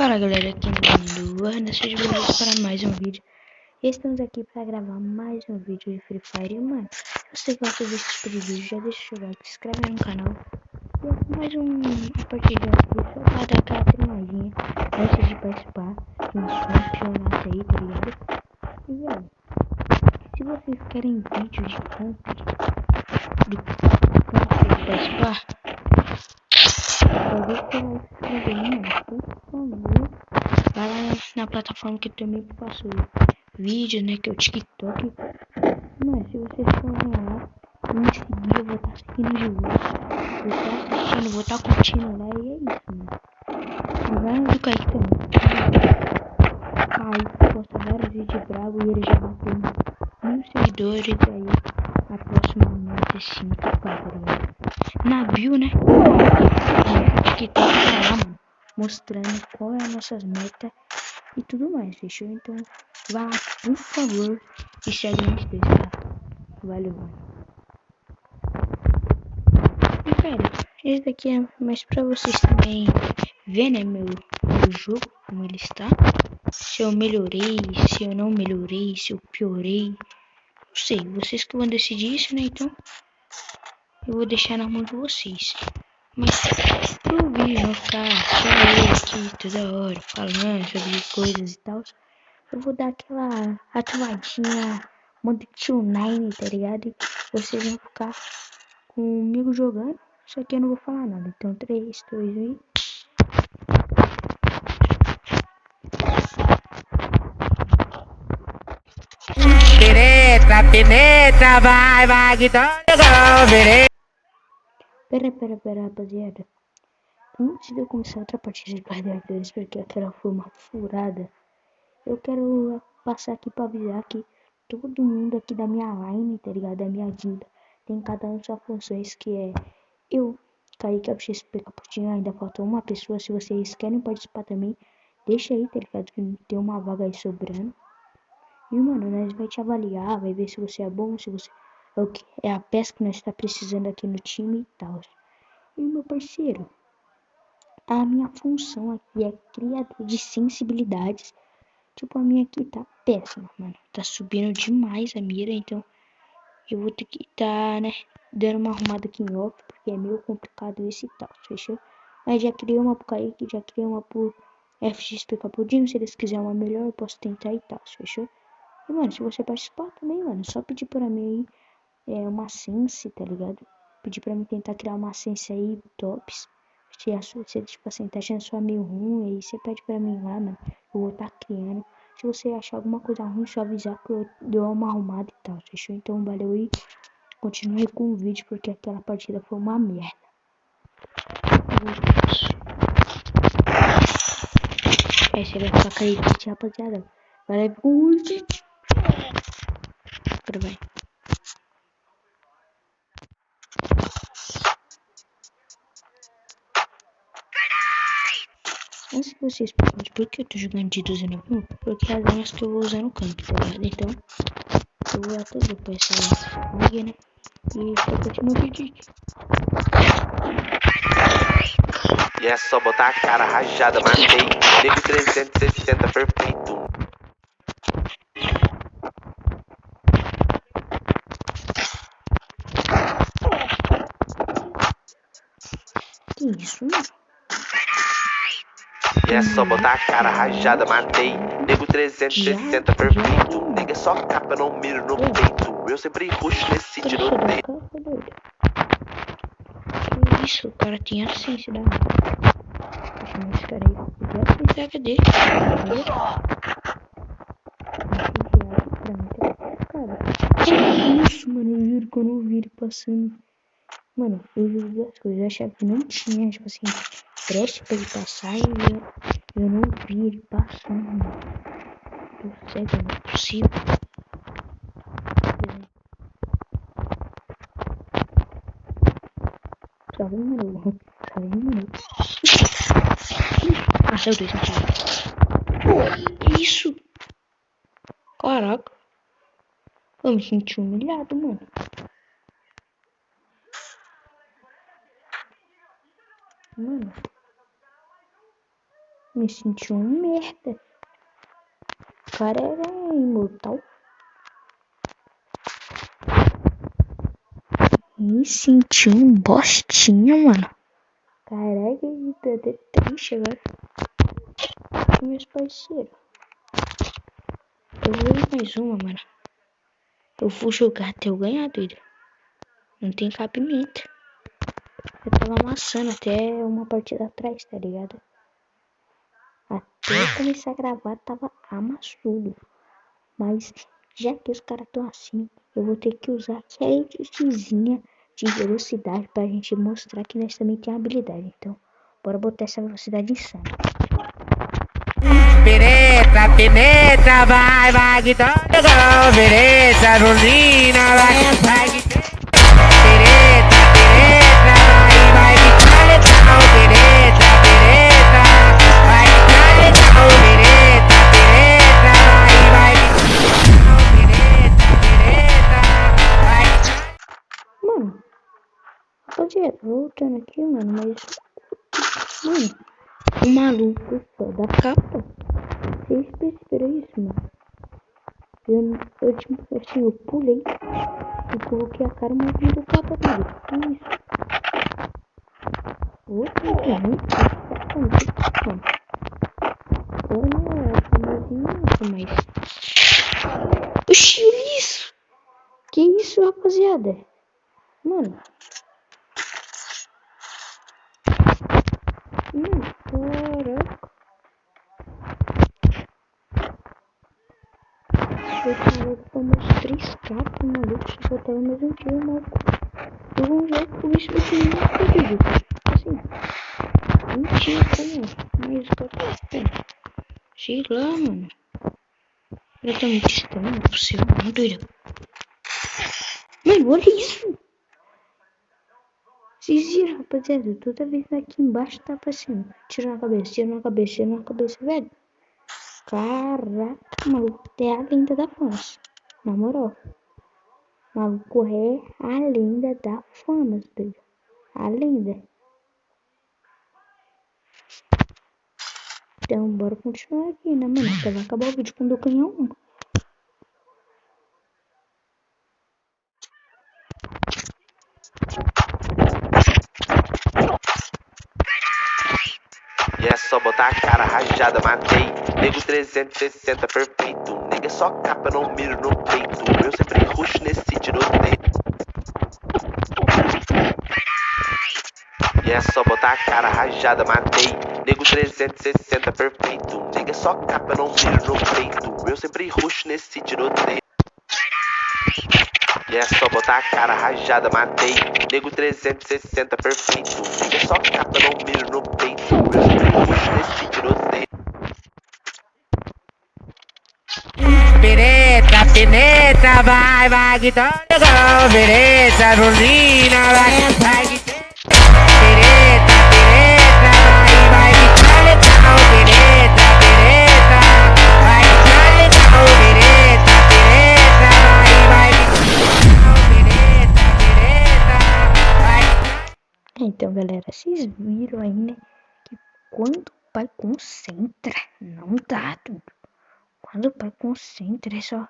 Fala galera, aqui é o Luana, sejam bem-vindos para mais um vídeo. Estamos aqui para gravar mais um vídeo de Free Fire. Mano, se você gosta desse tipo de vídeo, já deixa o seu like, se inscreve no canal. E aqui mais uma partidinha aqui, só para dar aquela tremadinha antes de participar de um campeonato aí, tá ligado? E velho, se vocês querem vídeo de comp, de participar, deixa o like, se inscreve aí, mano, por favor. Vai lá na plataforma que também passou vídeo, né, que é o TikTok. Mas se vocês forem lá, me seguir, eu vou estar seguindo de volta. Vou estar assistindo, vou estar curtindo lá e é isso, mano. E vai no Kaique também. Kaique posta vários vídeos bravos e ele já bateu 1000 seguidores aí. A próxima noite assim, tá ligado? Na bio, né? No TikTok tá lá, mano, mostrando qual é as nossas metas e tudo mais, fechou? Então, vá lá, por favor, e segue nós dois, tá? Valeu, mano. E, cara, esse daqui é mais pra vocês também ver, né, meu jogo, como ele está. Se eu melhorei, se eu não melhorei, se eu piorei. Não sei, vocês que vão decidir isso, né? Então, eu vou deixar na mão de vocês. Mas, pro vídeo não ficar só eu aqui toda hora falando sobre coisas e tal, eu vou dar aquela atuadinha modo Tio Nine, tá ligado? E vocês vão ficar comigo jogando, só que eu não vou falar nada. Então 3, 2, 1. Penetra, vai, Vitória, Pera, rapaziada. Antes de eu começar outra partida de Gladiadores, porque aquela foi uma furada, eu quero passar aqui pra avisar que todo mundo aqui da minha line, tá ligado? Da minha guilda, tem cada um suas funções, que é eu, Kaique, XP Caputinho, ainda falta uma pessoa. Se vocês querem participar também, deixa aí, tá ligado? Que tem uma vaga aí sobrando. E, mano, nós vai te avaliar, vai ver se você é bom, se você é o que é a peça que nós está precisando aqui no time e tal. E, meu parceiro, a minha função aqui é criador de sensibilidades. Tipo, a minha aqui tá péssima, mano. Tá subindo demais a mira, então eu vou ter que tá, né, dando uma arrumada aqui em off, porque é meio complicado esse e tal, fechou? Mas já criei uma pro Kaique, já criei uma pro FXP Capudinho. Se eles quiserem uma melhor, eu posso tentar e tal, fechou? E, mano, se você participar também, mano, só pedir pra mim aí uma sense, tá ligado? Pedir pra mim tentar criar uma sense aí, tops. Se tipo assim, tá achando sua meio ruim, aí você pede pra mim lá, mano. Eu vou estar criando. Se você achar alguma coisa ruim, só avisar que eu dou uma arrumada e tal, fechou? Então, valeu aí. Continue com o vídeo, porque aquela partida foi uma merda. Aí você vai ficar caído, rapaziada. Valeu com o vídeo. Agora vai. Antes que vocês perguntem por que eu tô jogando de 12 no campo, porque as armas que eu vou usar no campo, tá ligado? Então, eu vou até depois essa máquina e vou continuar o vídeo. E é só botar a cara rajada, matei. Nego 360 perfeito. Que isso, mano? E é só botar a cara rajada, matei. Nego 360 perfeito. Nega é só capa, não miro no peito. Eu sempre ruxo nesse tiroteio. Que isso, o cara tinha ciência da mão. Deixa esse cara aí. Eu já pensava dele. Cara, que isso, mano? Eu juro que eu não vi ele passando. Mano, eu vi duas coisas. Eu achava que não tinha, tipo assim, preste pra ele passar e eu não vi ele passando, mano. Tô cego, não é possível. Só um minuto. Ah, saiu dois, mentira. Que isso? Caraca. Eu me senti humilhado, mano. Me senti um merda. O cara era imortal. Me senti um bostinha, mano. Caraca, tô até triste agora. Meus parceiros. Eu vou ir mais uma, mano. Eu vou jogar até eu ganhar, doido. Não tem cabimento. Eu tava amassando até uma partida atrás, tá ligado? Até eu começar a gravar, tava amassudo. Mas já que os caras tão assim, eu vou ter que usar aquela editzinha de velocidade pra gente mostrar que nós também tem habilidade. Então, bora botar essa velocidade insana. Penetra, penetra, vai, vai, que toca, penetra, Brulina, vai, que penetra, penetra, vai, que penetra, penetra, penetra, vai, que penetra, penetra, vai, penetra, vai. Mano, rapaziada, voltando aqui, mano, mas... Mano, o maluco só da capa. Vocês perceberam isso, mano? Eu tipo assim, eu pulei e coloquei a cara mais do capa dele. Que isso? Outro que muito mano. Olha, famosinho, mas... Oxi, olha isso! Que isso, rapaziada? Mano. Caraca. Eu tava com umas 3 capas, maluco. Se eu tava mais um tiro, maluco. Eu vou já com isso aqui muito fodido. Assim. Mentira, como? Mas o cara tá. Sei lá, mano. Ele tá muito estranho, não é possível, não, doido. Mano, olha isso! Vocês viram, rapaziada? Toda vez aqui embaixo tá aparecendo. Tira na cabeça, tira na cabeça, tira na cabeça, velho. Caraca, maluco, é a lenda da fama. Na moral. Maluco é a lenda da fama, doido. A lenda. Então, bora continuar aqui, né, mano? Até vai acabar o vídeo quando eu ganhar um. E é só botar a cara rajada, matei. Nego 360 perfeito. Nega só capa, não miro no peito. Eu sempre ruxo nesse tiroteio. E é só botar a cara rajada, matei. Nego 360 perfeito. Nega só capa, não miro no peito. Eu sempre ruxo nesse tiroteio. E é só botar a cara rajada, matei. Nego 360 perfeito. Nega só capa, não miro no peito. Eu sempre ruxo nesse tiroteio. Penetra, penetra, vai, vai, que toca, penetra, Brulina, vai, que penetra, penetra, vai, que penetra, penetra, vai, que penetra, penetra, vai, penetra, vai. Então, galera, vocês viram aí, né? Que quando o pai concentra, não dá tudo. Quando o pai concentra, é só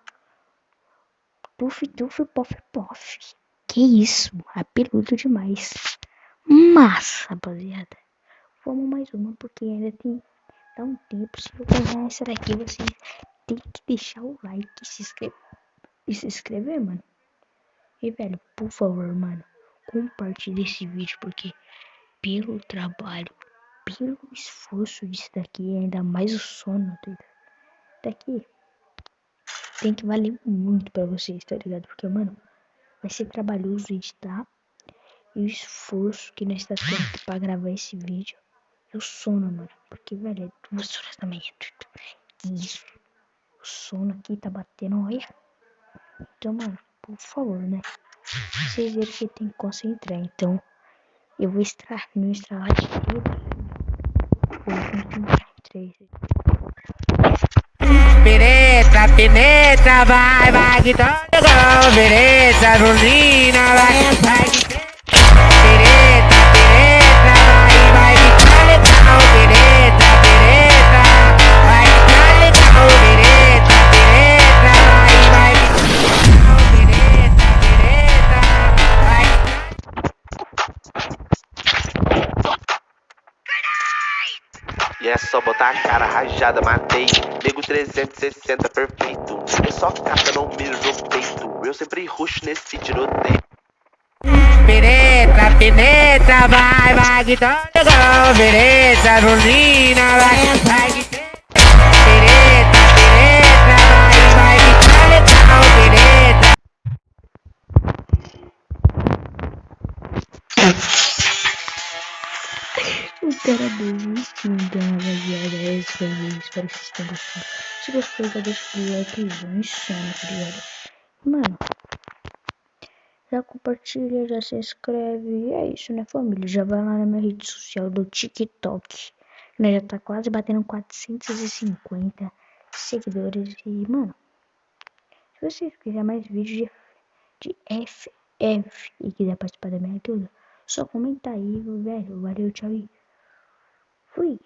tuf, tuf, pof, pof. Que isso, apeludo demais. Mas, rapaziada, vamos mais uma, porque ainda tem dá um tempo. Se eu ganhar essa daqui, vocês tem que deixar o like e se inscrever, mano. E, velho, por favor, mano, compartilhe esse vídeo, porque pelo trabalho, pelo esforço disso daqui, ainda mais o sono daqui, tem que valer muito pra vocês, tá ligado? Porque, mano, vai ser trabalhoso editar. E o esforço que nós tá tendo pra gravar esse vídeo. E o sono, mano. Porque, velho, é 2 horas da manhã. Que isso? O sono aqui tá batendo, olha. Então, mano, por favor, né? Vocês viram que tem que concentrar. Então, eu vou não estralar de dedo. Eu vou concentrar em 3. Penetra, penetra, vai, vai, que toca, penetra, Brulina, vai, que penetra, penetra, vai, vai, que penetra, penetra, E é só botar a cara rajada, matei. Nego 360 perfeito. Nigga só capa, não miro no peito. Eu sempre ruxo nesse tiroteio. Penetra, penetra, vai que todo gol. Penetra, bundina, vai que penetra, penetra, vai que todo gol. Penetra. O cara desistiu, então, rapaziada. É isso foi o vídeo. Espero que vocês tenham gostado. Se gostou, já deixa o like. Insano, tá ligado? Mano, já compartilha, já se inscreve. E é isso, né, família? Já vai lá na minha rede social do TikTok. Né, já tá quase batendo 450 seguidores. E, mano, se você quiser mais vídeos de FF e quiser participar da minha tudo, só comenta aí, velho. Valeu, tchau e fui.